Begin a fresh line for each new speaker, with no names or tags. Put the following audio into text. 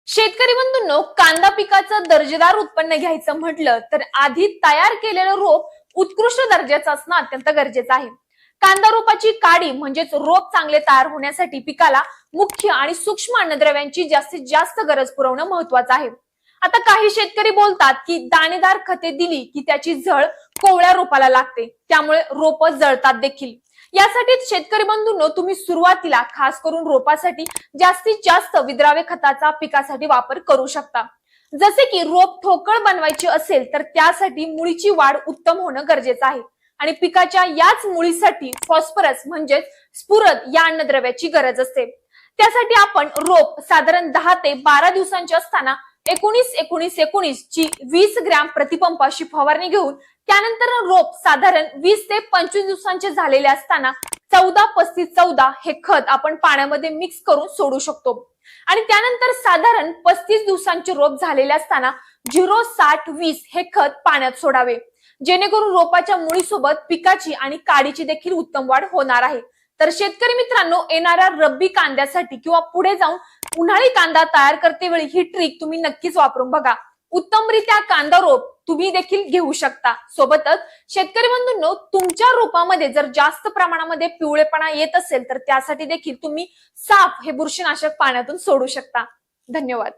शेतकरी बंधूंनो, कांदा पिकाचं दर्जेदार उत्पन्न घ्यायचं म्हटलं तर आधी तयार केलेलं रोप उत्कृष्ट दर्जाचं असणं अत्यंत गरजेचं आहे. कांदा रोपाची काडी म्हणजेच रोप चांगले तयार होण्यासाठी पिकाला मुख्य आणि सूक्ष्म अन्नद्रव्यांची जास्तीत जास्त गरज पुरवणं महत्वाचं आहे. आता काही शेतकरी बोलतात की दाणेदार खते दिली की त्याची झळ कोवळ्या रोपाला लागते, त्यामुळे रोप जळतात देखील. यासाठी शेतकरी बंधूंनो, तुम्ही सुरुवातीला खास करून रोपासाठी जास्तीत जास्त विद्राव्य खताचा पिकासाठी वापर करू शकता. जसे की रोप ठोकळ बनवायची असेल तर त्यासाठी मुळीची वाढ उत्तम होणं गरजेचं आहे आणि पिकाच्या याच मुळीसाठी फॉस्फरस म्हणजेच स्फुरद या अन्नद्रव्याची गरज असते. त्यासाठी आपण रोप साधारण 10 ते 12 दिवसांचे असताना 19-19-19 ची 20 ग्रॅम प्रतिपंप अशी फवारणी घेऊन, त्यानंतर रोप साधारण 20 ते 25 दिवसांचे झालेले असताना 14-35-14 हे खत आपण पाण्यामध्ये मिक्स करून सोडू शकतो. आणि त्यानंतर साधारण 35 दिवसांचे रोप झालेले असताना 0-60-20 हे खत पाण्यात सोडावे, जेणेकरून रोपाच्या मुळीसोबत पिकाची आणि काडीची देखील उत्तम वाढ होणार आहे. तर शेतकरी मित्रांनो, येणाऱ्या रब्बी कांद्यासाठी किंवा पुढे जाऊन उन्हाळी कांदा तयार करते वेळी ही ट्रिक तुम्ही नक्कीच वापरून बघा. उत्तमरित्या कांदा रोप तुम्ही देखील घेऊ शकता. सोबतच शेतकरी बंधूंनो, तुमच्या रोपामध्ये जर जास्त प्रमाणामध्ये पिवळेपणा येत असेल तर त्यासाठी देखील तुम्ही साफ हे बुरशीनाशक पाण्यातून सोडू शकता. धन्यवाद.